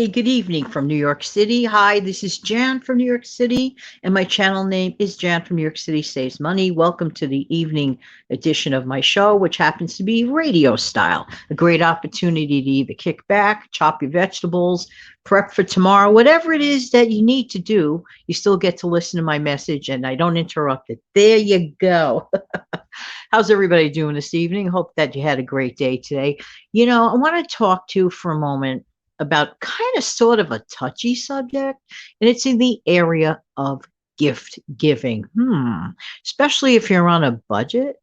Hey, good evening from New York City. Hi, this is Jan from New York City, and my channel name is Jan from New York City Saves Money. Welcome to the evening edition of my show, which happens to be radio style. A great opportunity to either kick back, chop your vegetables, prep for tomorrow, whatever it is that you need to do. You still get to listen to my message, and I don't interrupt it. There you go. How's everybody doing this evening? Hope that you had a great day today. I want to talk to you for a moment about kind of sort of a touchy subject, and it's in the area of gift giving. Especially if you're on a budget,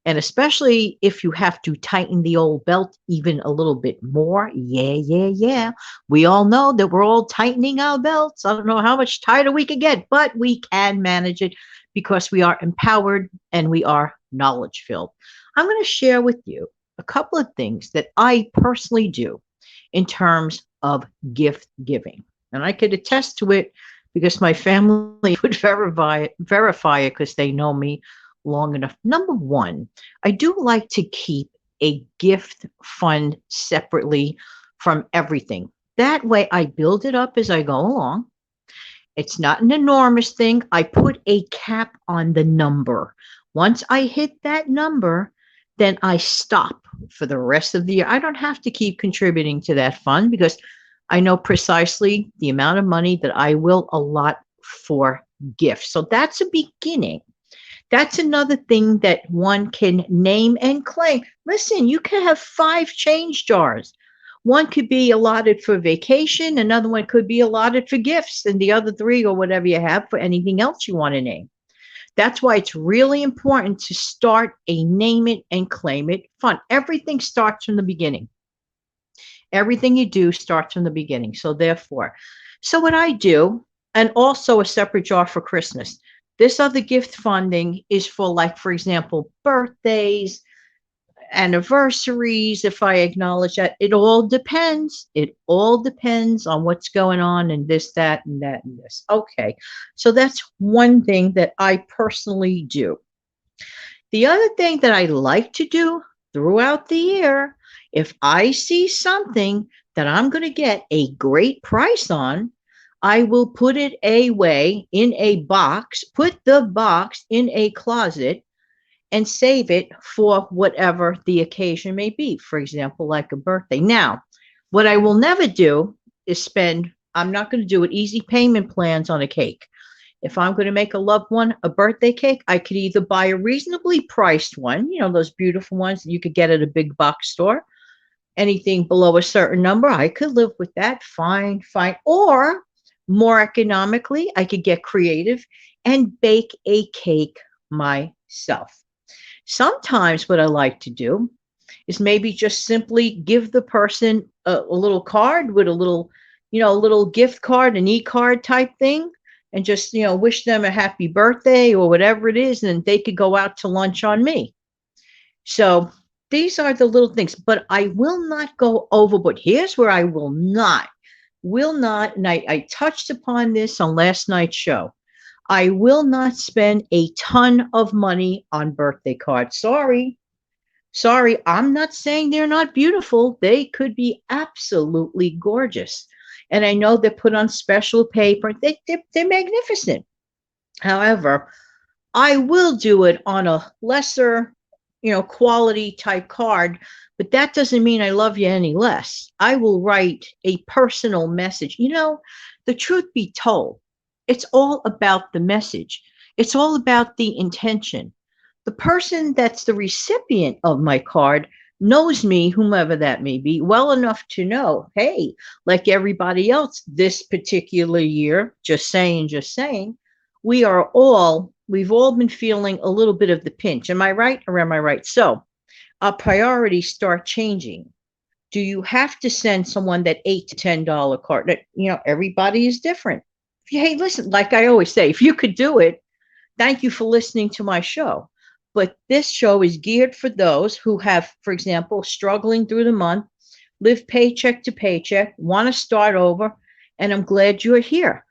and especially if you have to tighten the old belt even a little bit more. Yeah. We all know that we're all tightening our belts. I don't know how much tighter we can get, but we can manage it because we are empowered and we are knowledge filled. I'm going to share with you a couple of things that I personally do in terms of gift giving. And I could attest to it because my family would verify it because they know me long enough. Number one, I do like to keep a gift fund separately from everything. That way I build it up as I go along. It's not an enormous thing. I put a cap on the number. Once I hit that number, then I stop for the rest of the year. I don't have to keep contributing to that fund because I know precisely the amount of money that I will allot for gifts. So that's a beginning. That's another thing that one can name and claim. Listen, you can have 5 change jars. One could be allotted for vacation, another one could be allotted for gifts, and the other 3 or whatever you have for anything else you want to name. That's why it's really important to start a name it and claim it fund. Everything starts from the beginning. Everything you do starts from the beginning. So what I do, and also a separate jar for Christmas. This other gift funding is for, like, for example, birthdays, anniversaries, if I acknowledge that. It all depends. It all depends on what's going on and this, that, and that, and this. Okay. So that's one thing that I personally do. The other thing that I like to do throughout the year, if I see something that I'm going to get a great price on, I will put it away in a box, put the box in a closet, and save it for whatever the occasion may be. For example, like a birthday. Now, what I will never do is I'm not going to do it, easy payment plans on a cake. If I'm going to make a loved one a birthday cake, I could either buy a reasonably priced one, those beautiful ones that you could get at a big box store. Anything below a certain number, I could live with that. Fine. Or more economically, I could get creative and bake a cake myself. Sometimes what I like to do is maybe just simply give the person a little card with a little gift card, an e-card type thing, and just, wish them a happy birthday or whatever it is, and they could go out to lunch on me. So these are the little things, but I will not go overboard. Here's where I will not, and I touched upon this on last night's show. I will not spend a ton of money on birthday cards. Sorry. I'm not saying they're not beautiful. They could be absolutely gorgeous. And I know they're put on special paper. They're magnificent. However, I will do it on a lesser, quality type card, but that doesn't mean I love you any less. I will write a personal message. The truth be told, it's all about the message. It's all about the intention. The person that's the recipient of my card knows me, whomever that may be, well enough to know, hey, like everybody else this particular year, just saying, we've all been feeling a little bit of the pinch. Am I right or am I right? So our priorities start changing. Do you have to send someone that $8 to $10 card? Everybody is different. Hey, listen, like I always say, if you could do it, thank you for listening to my show. But this show is geared for those who have, for example, struggling through the month, live paycheck to paycheck, want to start over, and I'm glad you're here.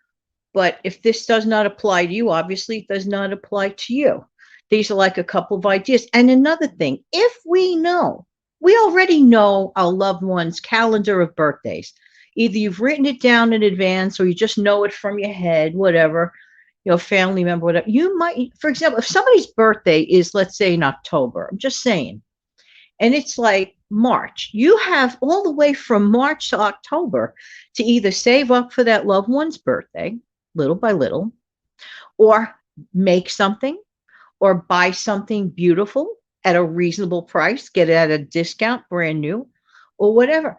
But if this does not apply to you, obviously it does not apply to you. These are like a couple of ideas. And another thing, if we already know our loved one's calendar of birthdays. Either you've written it down in advance or you just know it from your head, whatever, family member, whatever. You might, for example, if somebody's birthday is, let's say, in October, I'm just saying, and it's like March, you have all the way from March to October to either save up for that loved one's birthday, little by little, or make something or buy something beautiful at a reasonable price, get it at a discount, brand new, or whatever.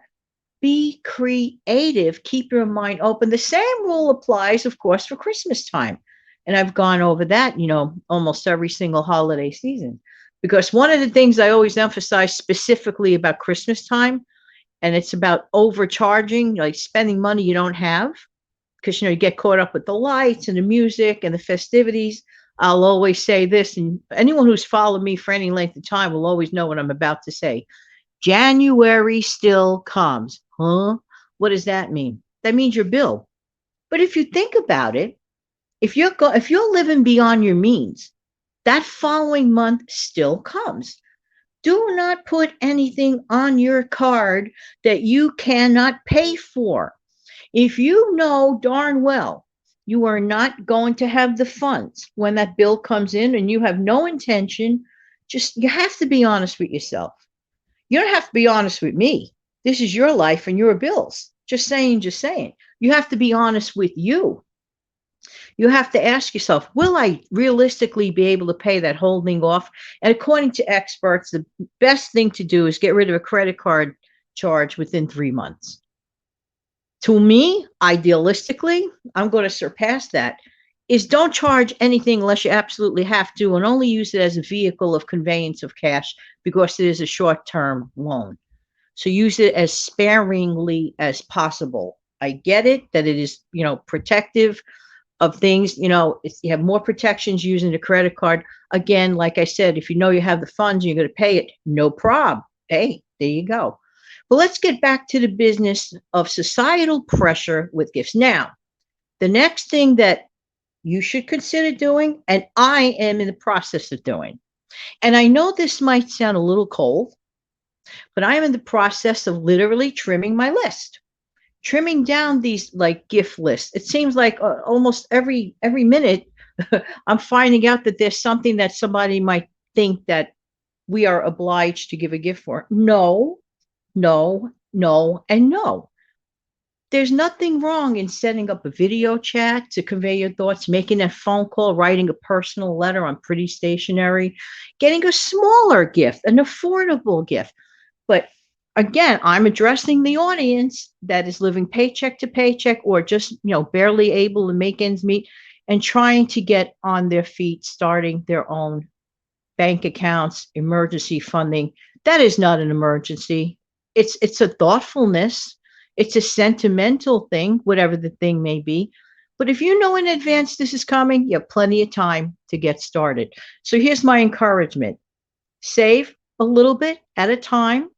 Be creative, keep your mind open. The same rule applies, of course, for Christmas time. And I've gone over that, almost every single holiday season. Because one of the things I always emphasize specifically about Christmas time, and it's about overcharging, like spending money you don't have, because you get caught up with the lights and the music and the festivities. I'll always say this, and anyone who's followed me for any length of time will always know what I'm about to say. January still comes. Huh? What does that mean? That means your bill. But if you think about it, if you're living beyond your means, that following month still comes. Do not put anything on your card that you cannot pay for. If you know darn well you are not going to have the funds when that bill comes in and you have no intention, you have to be honest with yourself. You don't have to be honest with me. This is your life and your bills. Just saying, just saying. You have to be honest with you. You have to ask yourself, will I realistically be able to pay that whole thing off? And according to experts, the best thing to do is get rid of a credit card charge within 3 months. To me, idealistically, I'm going to surpass that, is don't charge anything unless you absolutely have to, and only use it as a vehicle of conveyance of cash because it is a short-term loan. So use it as sparingly as possible. I get it that it is, protective of things. You have more protections using the credit card. Again, like I said, if you know you have the funds, you're going to pay it, no problem. Hey, there you go. But let's get back to the business of societal pressure with gifts. Now, the next thing that you should consider doing, and I am in the process of doing, and I know this might sound a little cold, but I am in the process of literally trimming my list, trimming down these like gift lists. It seems like almost every minute I'm finding out that there's something that somebody might think that we are obliged to give a gift for. No, no, no, and no. There's nothing wrong in setting up a video chat to convey your thoughts, making a phone call, writing a personal letter on Pretty Stationery, getting a smaller gift, an affordable gift. But again, I'm addressing the audience that is living paycheck to paycheck or just, barely able to make ends meet and trying to get on their feet, starting their own bank accounts, emergency funding. That is not an emergency. It's a thoughtfulness. It's a sentimental thing, whatever the thing may be. But if you know in advance this is coming, you have plenty of time to get started. So here's my encouragement. Save a little bit at a time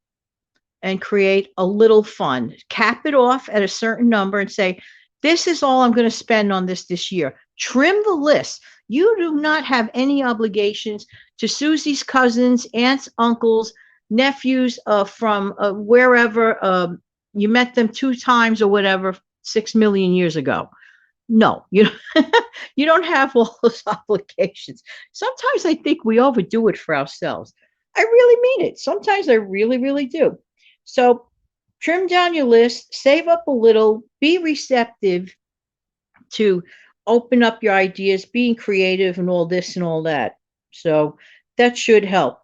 and create a little fund. Cap it off at a certain number and say, this is all I'm going to spend on this year. Trim the list. You do not have any obligations to Susie's cousins, aunts, uncles, nephews from wherever you met them 2 times or whatever 6 million years ago. No, you don't have all those obligations. Sometimes I think we overdo it for ourselves. I really mean it. Sometimes I really, really do. So trim down your list, save up a little, be receptive to open up your ideas, being creative and all this and all that. So that should help.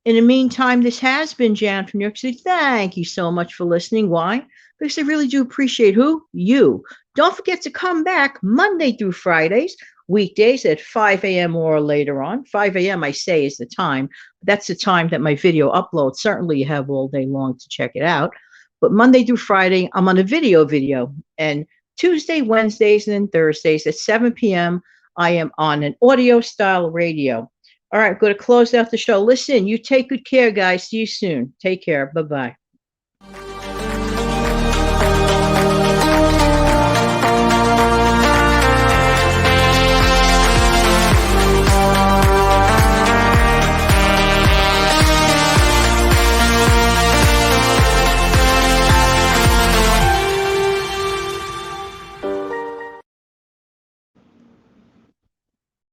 In the meantime, this has been Jan from New York City. Thank you so much for listening. Why? Because I really do appreciate who? You. Don't forget to come back Monday through Fridays, weekdays at 5 a.m. or later on. 5 a.m. I say is the time. That's the time that my video uploads. Certainly you have all day long to check it out. But Monday through Friday, I'm on a video. And Tuesday, Wednesdays, and then Thursdays at 7 p.m., I am on an audio style radio. All right, I'm going to close out the show. Listen, you take good care, guys. See you soon. Take care. Bye-bye.